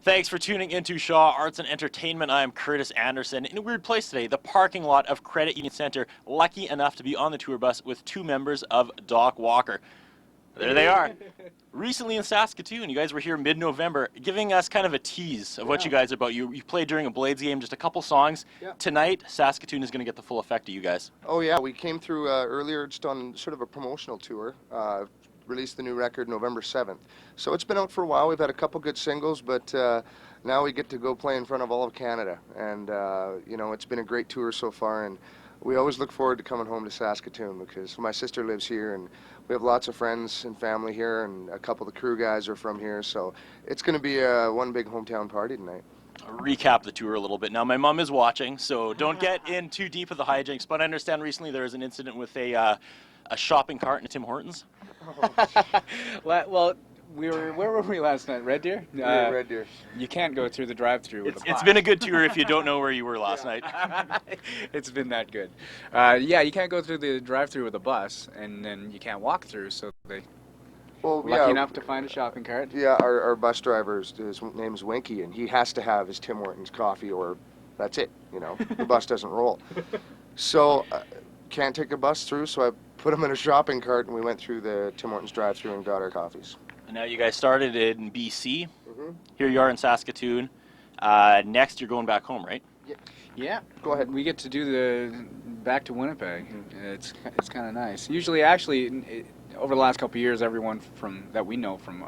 Thanks for tuning into Shaw Arts and Entertainment. I'm Curtis Anderson. In a weird place today, the parking lot of Credit Union Centre. Lucky enough to be on the tour bus with two members of Doc Walker. There they are. Recently in Saskatoon, you guys were here mid-November, giving us kind of a tease of what you guys are about. You played during a Blades game, just a couple songs. Tonight, Saskatoon is going to get the full effect of you guys. Oh yeah, we came through earlier just on sort of a promotional tour. Released the new record November 7th. So it's been out for a while. We've had a couple good singles, but now we get to go play in front of all of Canada. And, you know, it's been a great tour so far. And we always look forward to coming home to Saskatoon because my sister lives here and we have lots of friends and family here, and a couple of the crew guys are from here. So it's going to be one big hometown party tonight. Recap the tour a little bit. Now, my mom is watching, so don't get in too deep of the hijinks, but I understand recently there was an incident with a shopping cart in a Tim Hortons. Well, where were we last night? Red Deer? Yeah, Red Deer. You can't go through the drive-through with a bus. It's been a good tour if you don't know where you were last night. It's been that good. Yeah, you can't go through the drive-through with a bus, and then you can't walk through, so they lucky enough to find a shopping cart. Yeah, our bus driver, his name is Winky, and he has to have his Tim Hortons coffee or that's it, you know. The bus doesn't roll. So can't take a bus through, so I put him in a shopping cart and we went through the Tim Hortons drive-through and got our coffees. And now you guys started in BC. Here you are in Saskatoon. Next, you're going back home, right? Yeah. Go ahead. We get to do the back to Winnipeg. It's kind of nice. Usually, actually, over the last couple of years, everyone that we know from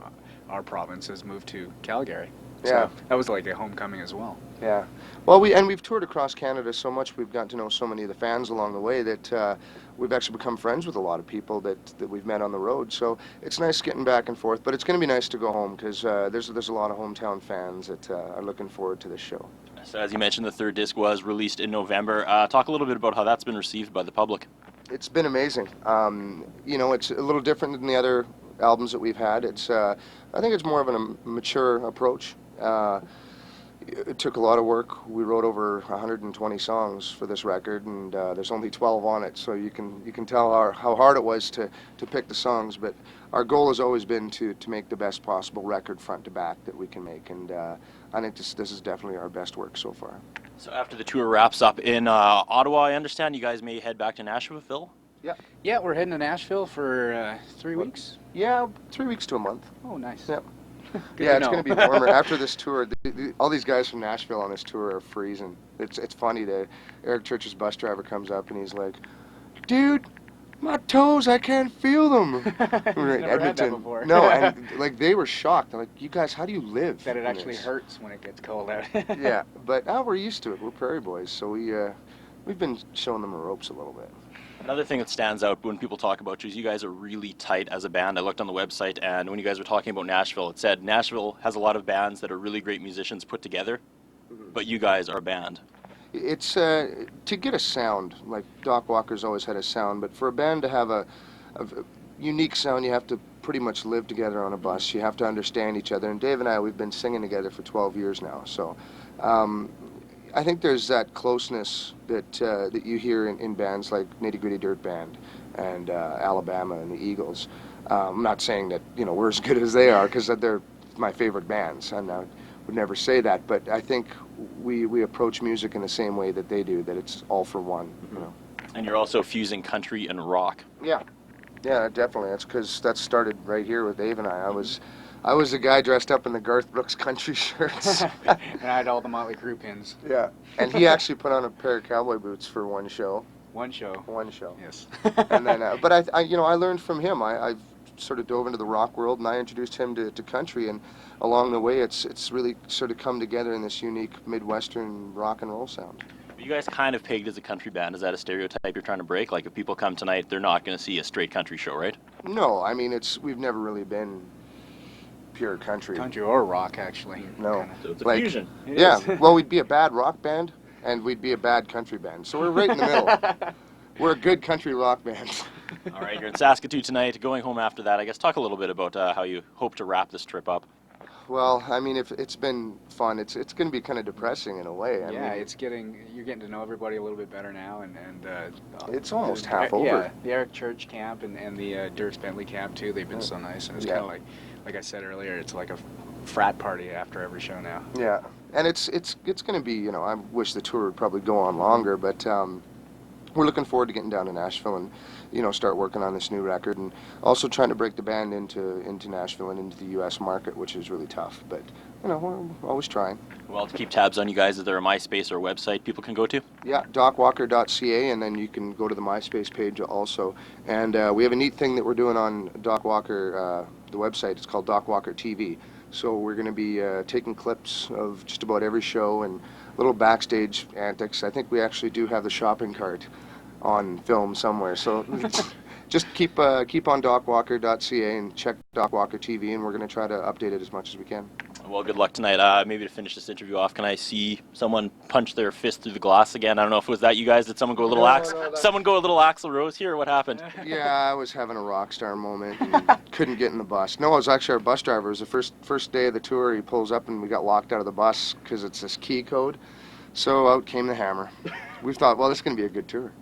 our province has moved to Calgary. Yeah. So that was like a homecoming as well. Yeah. Well, we've toured across Canada so much. We've gotten to know so many of the fans along the way that we've actually become friends with a lot of people that we've met on the road. So it's nice getting back and forth. But it's going to be nice to go home because there's a lot of hometown fans that are looking forward to this show. So as you mentioned, the third disc was released in November. Talk a little bit about how that's been received by the public. It's been amazing. You know, it's a little different than the other albums that we've had. It's I think it's more of a mature approach. It took a lot of work. We wrote over 120 songs for this record, and there's only 12 on it, so you can tell how hard it was to pick the songs. But our goal has always been to make the best possible record front to back that we can make, and I think this is definitely our best work so far. So after the tour wraps up in Ottawa, I understand you guys may head back to Nashville. Yeah, we're heading to Nashville for 3 weeks. Yeah, 3 weeks to a month. Oh, nice. Yep. Yeah, it's going to be warmer after this tour. All these guys from Nashville on this tour are freezing. It's funny. Eric Church's bus driver comes up and he's like, "Dude, my toes, I can't feel them." We were in Edmonton. had that before. No, and like they were shocked. They're like, "You guys, how do you live?" That it actually hurts when it gets cold out. Yeah, but we're used to it. We're prairie boys, so we've been showing them the ropes a little bit. Another thing that stands out when people talk about you is you guys are really tight as a band. I looked on the website, and when you guys were talking about Nashville, it said Nashville has a lot of bands that are really great musicians put together, but you guys are a band. It's to get a sound. Like Doc Walker's always had a sound, but for a band to have a unique sound, you have to pretty much live together on a bus. You have to understand each other. And Dave and I, we've been singing together for 12 years now, so. I think there's that closeness that you hear in bands like Nitty Gritty Dirt Band and Alabama and the Eagles. I'm not saying that we're as good as they are because they're my favorite bands, and I would never say that. But I think we approach music in the same way that they do. That it's all for one. And you're also fusing country and rock. Yeah, definitely. That's because that started right here with Dave and I. I was the guy dressed up in the Garth Brooks country shirts. And I had all the Motley Crue pins. Yeah, and he actually put on a pair of cowboy boots for one show. One show. One show. Yes. And then, but I learned from him. I sort of dove into the rock world, and I introduced him to country. And along the way, it's really sort of come together in this unique Midwestern rock and roll sound. You guys kind of pegged as a country band. Is that a stereotype you're trying to break? Like if people come tonight, they're not going to see a straight country show, right? No, I mean we've never really been pure country. Country or rock, actually. No. So it's a fusion. Yeah, well, we'd be a bad rock band, and we'd be a bad country band. So we're right in the middle. We're a good country rock band. All right, you're in Saskatoon tonight. Going home after that, I guess talk a little bit about how you hope to wrap this trip up. Well, I mean, if it's been fun, it's going to be kind of depressing in a way. I mean, you're getting to know everybody a little bit better now, and it's almost half over. Yeah, the Eric Church camp and the Dirk Bentley camp too. They've been so nice, and it's kind of like I said earlier, it's like a frat party after every show now. Yeah, and it's going to be, you know, I wish the tour would probably go on longer, but we're looking forward to getting down to Nashville and, you know, start working on this new record, and also trying to break the band into Nashville and into the U.S. market, which is really tough. But, you know, we're always trying. Well, to keep tabs on you guys, is there a MySpace or website people can go to? Yeah, docwalker.ca, and then you can go to the MySpace page also. And we have a neat thing that we're doing on Doc Walker, the website. It's called Doc Walker TV. So we're going to be taking clips of just about every show and little backstage antics. I think we actually do have the shopping cart on film somewhere. So just keep on docwalker.ca and check Doc Walker TV, and we're going to try to update it as much as we can. Well, good luck tonight. Maybe to finish this interview off, can I see someone punch their fist through the glass again? I don't know if it was that you guys. Did someone go a little someone go a little Axl Rose here, or what happened? Yeah, I was having a rock star moment and couldn't get in the bus. No, it was actually our bus driver. It was the first day of the tour. He pulls up and we got locked out of the bus because it's this key code. So out came the hammer. We thought, well, this is going to be a good tour.